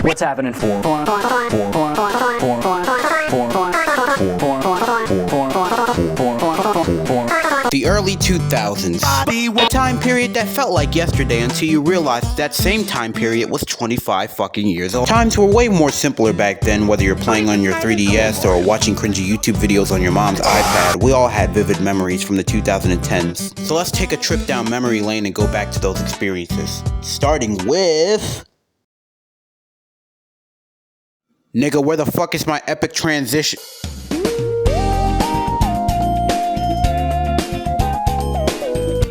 What's happening for? The early 2000s. A time period that felt like yesterday until you realized that same time period was 25 fucking years old. Times were way more simpler back then, whether you're playing on your 3DS or watching cringy YouTube videos on your mom's iPad. We all had vivid memories from the 2010s. So let's take a trip down memory lane and go back to those experiences. Starting with... Nigga, where the fuck is my epic transition?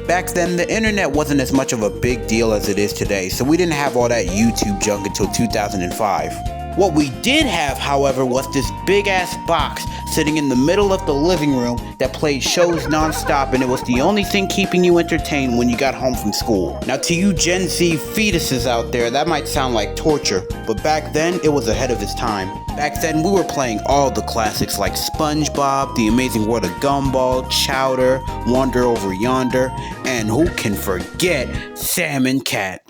Back then, the internet wasn't as much of a big deal as it is today, so we didn't have all that YouTube junk until 2005. What we did have, however, was this big-ass box sitting in the middle of the living room that played shows non-stop, and it was the only thing keeping you entertained when you got home from school. Now, to you Gen Z fetuses out there, that might sound like torture, but back then, it was ahead of its time. Back then, we were playing all the classics like SpongeBob, The Amazing World of Gumball, Chowder, Wander Over Yonder, and who can forget Sam and Cat?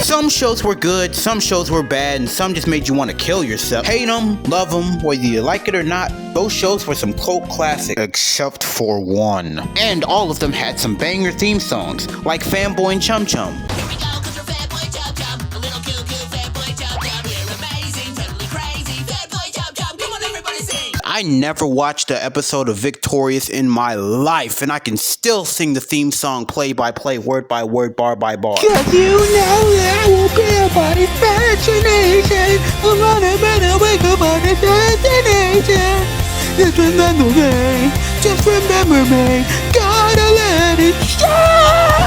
Some shows were good, some shows were bad, and some just made you want to kill yourself. Hate them, love them, whether you like it or not, those shows were some cult classics, except for one. And all of them had some banger theme songs, like Fanboy and Chum Chum. I never watched an episode of Victorious in my life, and I can still sing the theme song play by play, word by word, bar by bar. 'Cause you know that will be a body fascination. I'm on a better wake up on a destination. Just remember me, just remember me. Gotta let it show.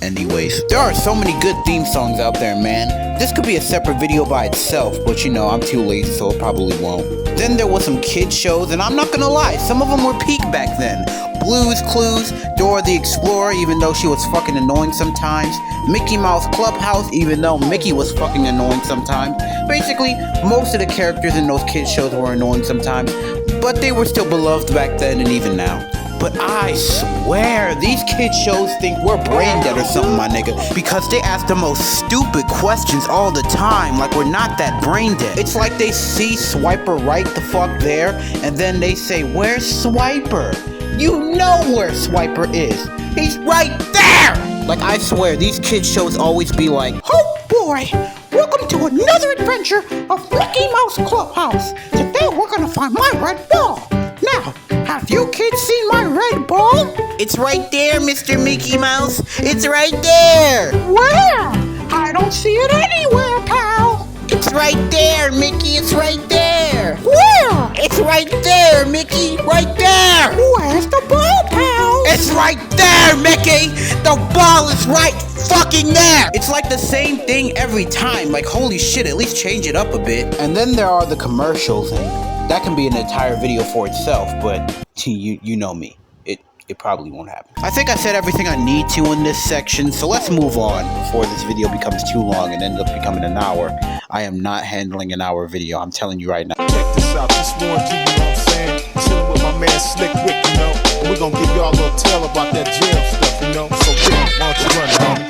Anyways, there are so many good theme songs out there, man. This could be a separate video by itself, but you know, I'm too lazy, so it probably won't. Then there was some kid shows, and I'm not gonna lie, some of them were peak back then. Blue's Clues, Dora the Explorer, even though she was fucking annoying sometimes. Mickey Mouse Clubhouse, even though Mickey was fucking annoying sometimes. Basically, most of the characters in those kid shows were annoying sometimes, but they were still beloved back then and even now. But I swear, these kid shows think we're brain dead or something, my nigga. Because they ask the most stupid questions all the time, like we're not that brain dead. It's like they see Swiper right the fuck there, and then they say, where's Swiper? You know where Swiper is. He's right there! Like, I swear, these kid shows always be like, oh boy, welcome to another adventure of Mickey Mouse Clubhouse. Today we're gonna find my red ball. Now, have you kids seen my red ball? It's right there, Mr. Mickey Mouse. It's right there. Where? I don't see it anywhere, pal. It's right there, Mickey. It's right there. Where? It's right there, Mickey. Right there. Where's the ball, pal? It's right there, Mickey. The ball is right fucking there. It's like the same thing every time. Like, holy shit, at least change it up a bit. And then there are the commercials, and that can be an entire video for itself, but you know me. It probably won't happen. I think I said everything I need to in this section, so let's move on before this video becomes too long and ends up becoming an hour. I am not handling an hour video, I'm telling you right now. Check this out, this one G, you know what I'm saying? Chillin' with my man Slick Rick, you know? And we're gonna give y'all a little tale about that jail stuff, you know? So Rick, why don't you run it, homie?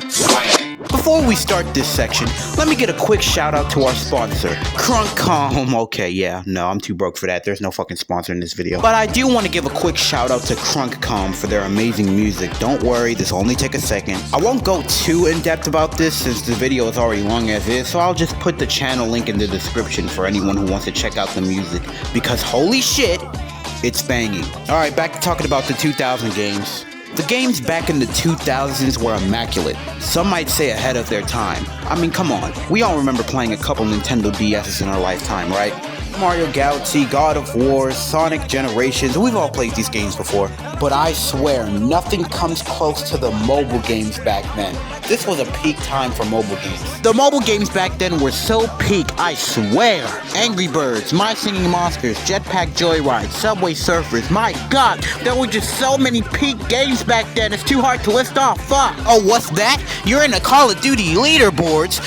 Before we start this section, let me get a quick shout out to our sponsor, Crunkcom. Okay, yeah, no, I'm too broke for that. There's no fucking sponsor in this video. But I do want to give a quick shout out to Crunkcom for their amazing music. Don't worry, this will only take a second. I won't go too in depth about this since the video is already long as is, so I'll just put the channel link in the description for anyone who wants to check out the music, because holy shit, it's banging. Alright, back to talking about the 2000 games. The games back in the 2000s were immaculate. Some might say ahead of their time. I mean, come on. We all remember playing a couple Nintendo DS's in our lifetime, right? Mario Galaxy, God of War, Sonic Generations, we've all played these games before. But I swear, nothing comes close to the mobile games back then. This was a peak time for mobile games. The mobile games back then were so peak, I swear. Angry Birds, My Singing Monsters, Jetpack Joyride, Subway Surfers, my god, there were just so many peak games back then, it's too hard to list off, fuck. Oh, what's that? You're in the Call of Duty leaderboards?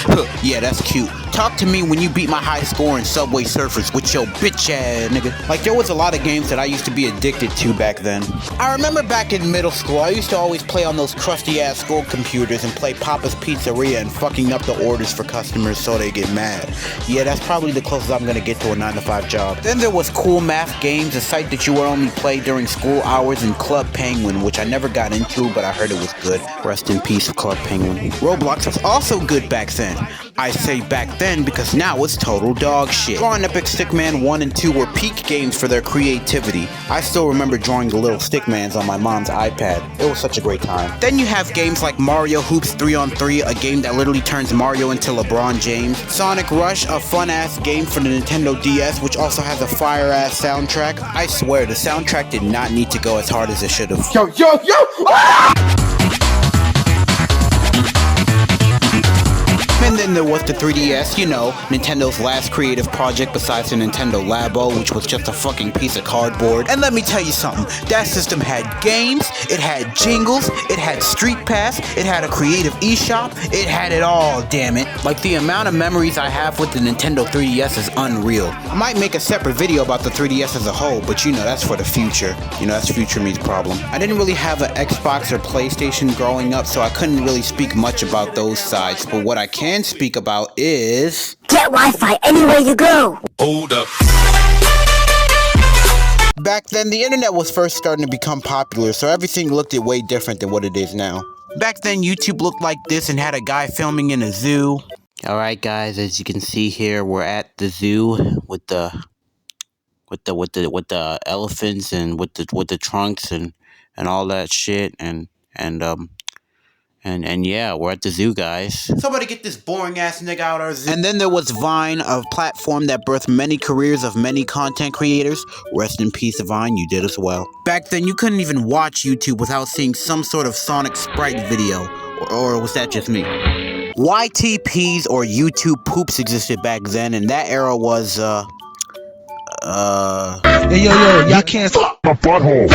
Yeah, that's cute. Talk to me when you beat my high score in Subway Surfers with your bitch ass nigga. Like, there was a lot of games that I used to be addicted to back then. I remember back in middle school, I used to always play on those crusty ass school computers and play Papa's Pizzeria and fucking up the orders for customers so they get mad. Yeah, that's probably the closest I'm gonna get to a 9-to-5 job. Then there was Cool Math Games, a site that you would only play during school hours, and Club Penguin, which I never got into, but I heard it was good. Rest in peace, Club Penguin. Roblox was also good back then. I say back then because now it's total dog shit. Drawing Epic Stickman 1 and 2 were peak games for their creativity. I still remember drawing the little Stickmans on my mom's iPad. It was such a great time. Then you have games like Mario Hoops 3-on-3, a game that literally turns Mario into LeBron James. Sonic Rush, a fun-ass game for the Nintendo DS, which also has a fire-ass soundtrack. I swear, the soundtrack did not need to go as hard as it should have. Yo! Ah! And then there was the 3DS, you know, Nintendo's last creative project besides the Nintendo Labo, which was just a fucking piece of cardboard. And let me tell you something, that system had games, it had jingles, it had Street Pass, it had a creative eShop, it had it all, damn it. Like, the amount of memories I have with the Nintendo 3DS is unreal. I might make a separate video about the 3DS as a whole, but you know, that's for the future. You know, that's future me's problem. I didn't really have an Xbox or PlayStation growing up, so I couldn't really speak much about those sides, but what I can speak about is... Get Wi-Fi anywhere you go! Hold up. Back then, the internet was first starting to become popular, so everything looked way different than what it is now. Back then, YouTube looked like this and had a guy filming in a zoo. Alright guys, as you can see here, we're at the zoo with the elephants and with the trunks and all that shit and yeah, we're at the zoo, guys. Somebody get this boring ass nigga out of our zoo. And then there was Vine, a platform that birthed many careers of many content creators. Rest in peace, Vine, you did as well. Back then, you couldn't even watch YouTube without seeing some sort of Sonic Sprite video. Or was that just me? YTPs or YouTube poops existed back then, and that era was, Hey, yo, y'all can't fuck My butthole.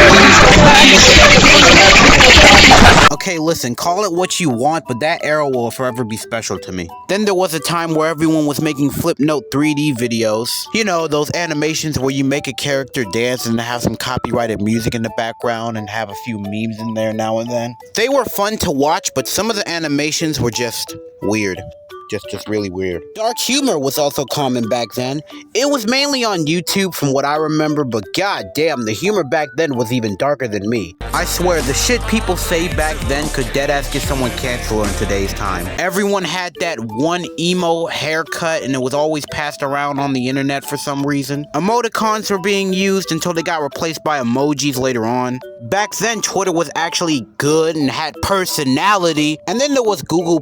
Okay, listen, call it what you want, but that era will forever be special to me. Then there was a time where everyone was making Flipnote 3D videos. You know, those animations where you make a character dance and have some copyrighted music in the background and have a few memes in there now and then. They were fun to watch, but some of the animations were just weird. Just really weird. Dark humor was also common back then. It was mainly on YouTube from what I remember, but goddamn, the humor back then was even darker than me. I swear, the shit people say back then could deadass get someone canceled in today's time. Everyone had that one emo haircut and it was always passed around on the internet for some reason. Emoticons were being used until they got replaced by emojis later on. Back then, Twitter was actually good and had personality. And then there was Google+.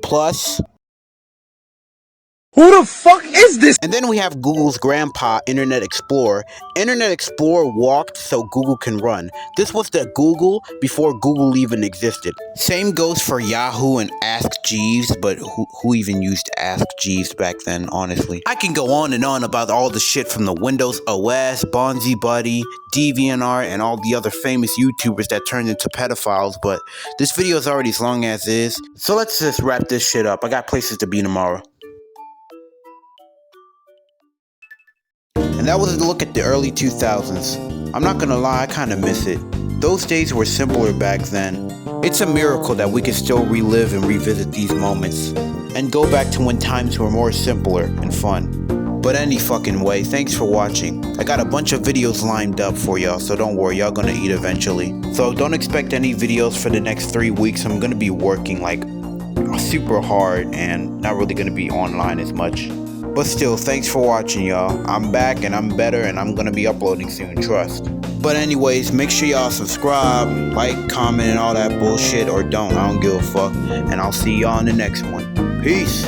Who the fuck is this? And then we have Google's grandpa, Internet Explorer. Internet Explorer walked so Google can run. This was the Google before Google even existed. Same goes for Yahoo and Ask Jeeves, but who even used Ask Jeeves back then, honestly? I can go on and on about all the shit from the Windows OS, Bonzi Buddy, DeviantArt, and all the other famous YouTubers that turned into pedophiles, but this video is already as long as is. So let's just wrap this shit up. I got places to be tomorrow. And that was a look at the early 2000s. I'm not gonna lie, I kinda miss it. Those days were simpler back then. It's a miracle that we can still relive and revisit these moments and go back to when times were more simpler and fun. But any fucking way, thanks for watching. I got a bunch of videos lined up for y'all, so don't worry, y'all gonna eat eventually. So don't expect any videos for the next 3 weeks. I'm gonna be working like super hard and not really gonna be online as much. But still, thanks for watching, y'all. I'm back and I'm better and I'm gonna be uploading soon, trust. But anyways, make sure y'all subscribe, like, comment, and all that bullshit, or don't. I don't give a fuck. And I'll see y'all in the next one. Peace.